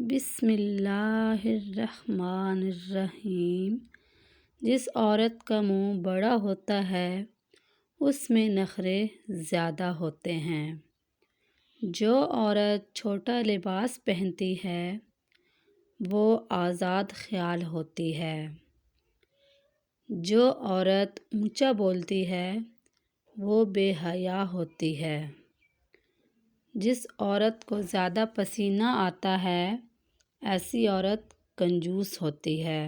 بسم اللہ الرحمن الرحیم۔ جس عورت کا منہ بڑا ہوتا ہے اس میں نخرے زیادہ ہوتے ہیں۔ جو عورت چھوٹا لباس پہنتی ہے وہ آزاد خیال ہوتی ہے۔ جو عورت اونچا بولتی ہے وہ بے حیا ہوتی ہے۔ جس عورت کو زیادہ پسینہ آتا ہے ایسی عورت کنجوس ہوتی ہے۔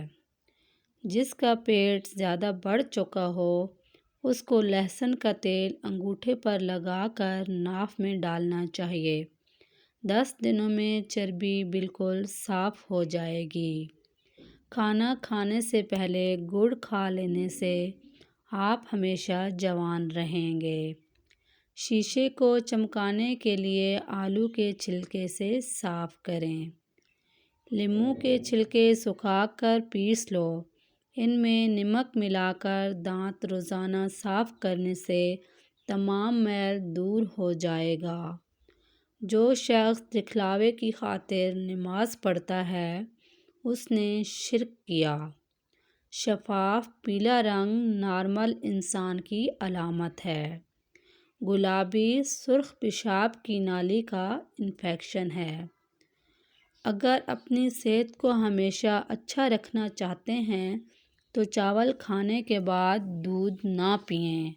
جس کا پیٹ زیادہ بڑھ چکا ہو اس کو لہسن کا تیل انگوٹھے پر لگا کر ناف میں ڈالنا چاہیے۔ 10 دنوں میں چربی بالکل صاف ہو جائے گی۔ کھانا کھانے سے پہلے گڑ کھا لینے سے آپ ہمیشہ جوان رہیں گے۔ شیشے کو چمکانے کے لیے آلو کے چھلکے سے صاف کریں۔ لیموں کے چھلکے سکھا کر پیس لو۔ ان میں نمک ملا کر دانت روزانہ صاف کرنے سے تمام میل دور ہو جائے گا۔ جو شخص دکھلاوے کی خاطر نماز پڑھتا ہے اس نے شرک کیا۔ شفاف پیلا رنگ نارمل انسان کی علامت ہے۔ گلابی سرخ پیشاب کی نالی کا انفیکشن ہے۔ اگر اپنی صحت کو ہمیشہ اچھا رکھنا چاہتے ہیں تو چاول کھانے کے بعد دودھ نہ پئیں۔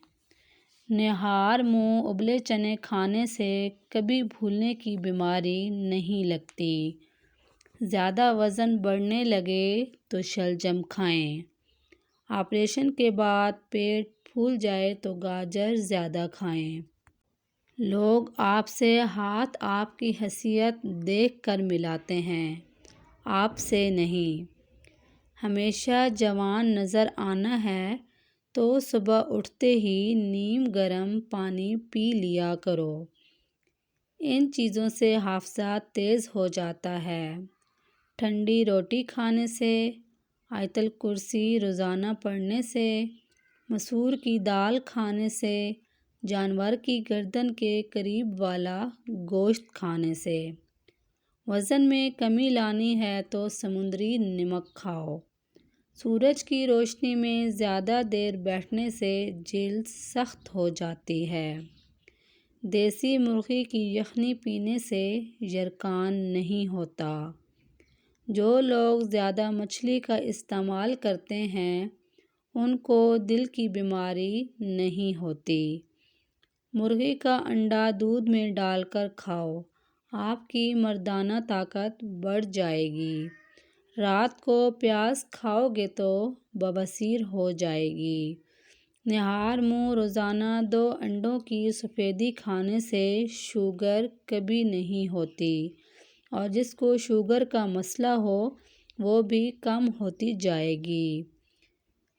نہار منہ ابلے چنے کھانے سے کبھی بھولنے کی بیماری نہیں لگتی۔ زیادہ وزن بڑھنے لگے تو شلجم کھائیں۔ آپریشن کے بعد پیٹ پھول جائے تو گاجر زیادہ کھائیں۔ لوگ آپ سے ہاتھ آپ کی حیثیت دیکھ کر ملاتے ہیں، آپ سے نہیں۔ ہمیشہ جوان نظر آنا ہے تو صبح اٹھتے ہی نیم گرم پانی پی لیا کرو۔ ان چیزوں سے حافظہ تیز ہو جاتا ہے۔ ٹھنڈی روٹی کھانے سے، آیت الکرسی روزانہ پڑھنے سے، مسور کی دال کھانے سے، جانور کی گردن کے قریب والا گوشت کھانے سے۔ وزن میں کمی لانی ہے تو سمندری نمک کھاؤ۔ سورج کی روشنی میں زیادہ دیر بیٹھنے سے جلد سخت ہو جاتی ہے۔ دیسی مرغی کی یخنی پینے سے یرقان نہیں ہوتا۔ جو لوگ زیادہ مچھلی کا استعمال کرتے ہیں ان کو دل کی بیماری نہیں ہوتی۔ مرغی کا انڈا دودھ میں ڈال کر کھاؤ، آپ کی مردانہ طاقت بڑھ جائے گی۔ رات کو پیاز کھاؤ گے تو بواسیر ہو جائے گی۔ نہار منہ روزانہ 2 انڈوں کی سفیدی کھانے سے شوگر کبھی نہیں ہوتی اور جس کو شوگر کا مسئلہ ہو وہ بھی کم ہوتی جائے گی۔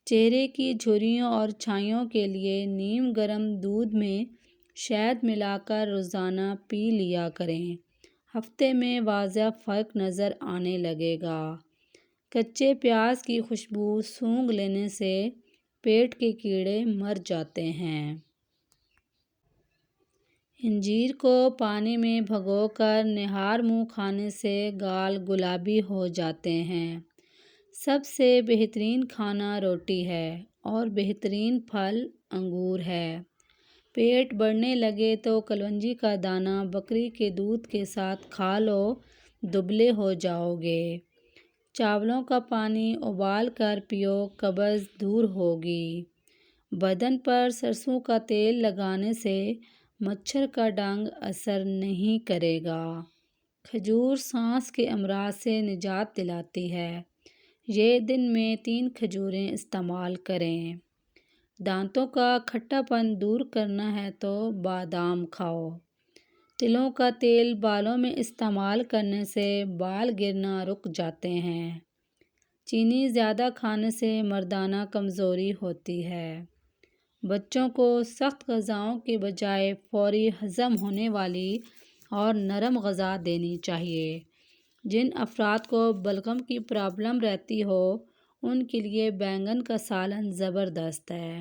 چہرے کی جھریوں اور چھائیوں کے لیے نیم گرم دودھ میں شہد ملا کر روزانہ پی لیا کریں۔ ہفتے میں واضح فرق نظر آنے لگے گا۔ کچے پیاز کی خوشبو سونگھ لینے سے پیٹ کے کیڑے مر جاتے ہیں۔ انجیر کو پانی میں بھگو کر نہار منہ کھانے سے گال گلابی ہو جاتے ہیں۔ سب سے بہترین کھانا روٹی ہے اور بہترین پھل انگور ہے۔ پیٹ بڑھنے لگے تو کلونجی کا دانہ بکری کے دودھ کے ساتھ کھا لو، دبلے ہو جاؤ گے۔ چاولوں کا پانی ابال کر پیو، قبض دور ہوگی۔ بدن پر سرسوں کا تیل لگانے سے مچھر کا ڈنگ اثر نہیں کرے گا۔ کھجور سانس کے امراض سے نجات دلاتی ہے۔ یہ دن میں 3 کھجوریں استعمال کریں۔ دانتوں کا کھٹا پن دور کرنا ہے تو بادام کھاؤ۔ تلوں کا تیل بالوں میں استعمال کرنے سے بال گرنا رک جاتے ہیں۔ چینی زیادہ کھانے سے مردانہ کمزوری ہوتی ہے۔ بچوں کو سخت غذاؤں کے بجائے فوری ہضم ہونے والی اور نرم غذا دینی چاہیے۔ جن افراد کو بلغم کی پرابلم رہتی ہو ان کے لیے بینگن کا سالن زبردست ہے۔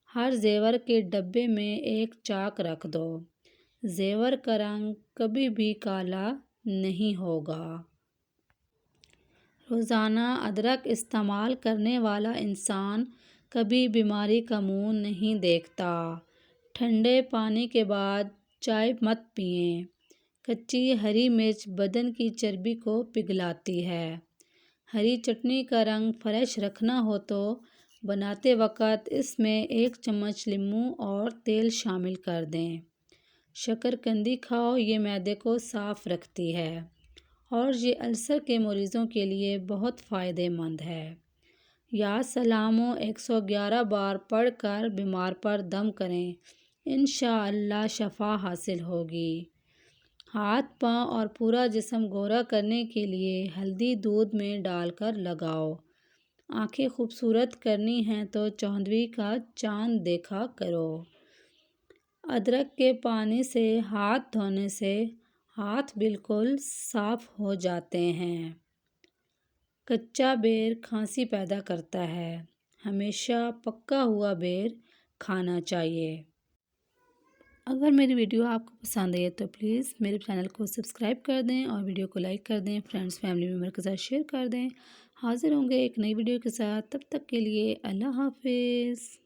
ہر زیور کے ڈبے میں ایک چاک رکھ دو۔ زیور کا رنگ کبھی بھی کالا نہیں ہوگا۔ روزانہ ادرک استعمال کرنے والا انسان کبھی بیماری کا منہ نہیں دیکھتا۔ ٹھنڈے پانی کے بعد چائے مت پئیں۔ کچی ہری مرچ بدن کی چربی کو پگھلاتی ہے۔ ہری چٹنی کا رنگ فریش رکھنا ہو تو بناتے وقت اس میں 1 چمچ لیموں اور تیل شامل کر دیں۔ شکرکندی کھاؤ، یہ معدے کو صاف رکھتی ہے اور یہ السر کے مریضوں کے لیے بہت فائدہ مند ہے۔ یا سلاموں 111 بار پڑھ کر بیمار پر دم کریں، انشاءاللہ شفا حاصل ہوگی۔ ہاتھ پاؤں اور پورا جسم گورا کرنے کے لیے ہلدی دودھ میں ڈال کر لگاؤ۔ آنکھیں خوبصورت کرنی ہیں تو چوندویں کا چاند دیکھا کرو۔ ادرک کے پانی سے ہاتھ دھونے سے ہاتھ بالکل صاف ہو جاتے ہیں۔ کچا بیر کھانسی پیدا کرتا ہے، ہمیشہ پکا ہوا بیر کھانا چاہیے۔ اگر میری ویڈیو آپ کو پسند آئی تو پلیز میرے چینل کو سبسکرائب کر دیں اور ویڈیو کو لائک کر دیں، فرینڈز فیملی ممبر کے ساتھ شیئر کر دیں۔ حاضر ہوں گے ایک نئی ویڈیو کے ساتھ، تب تک کے لیے اللہ حافظ۔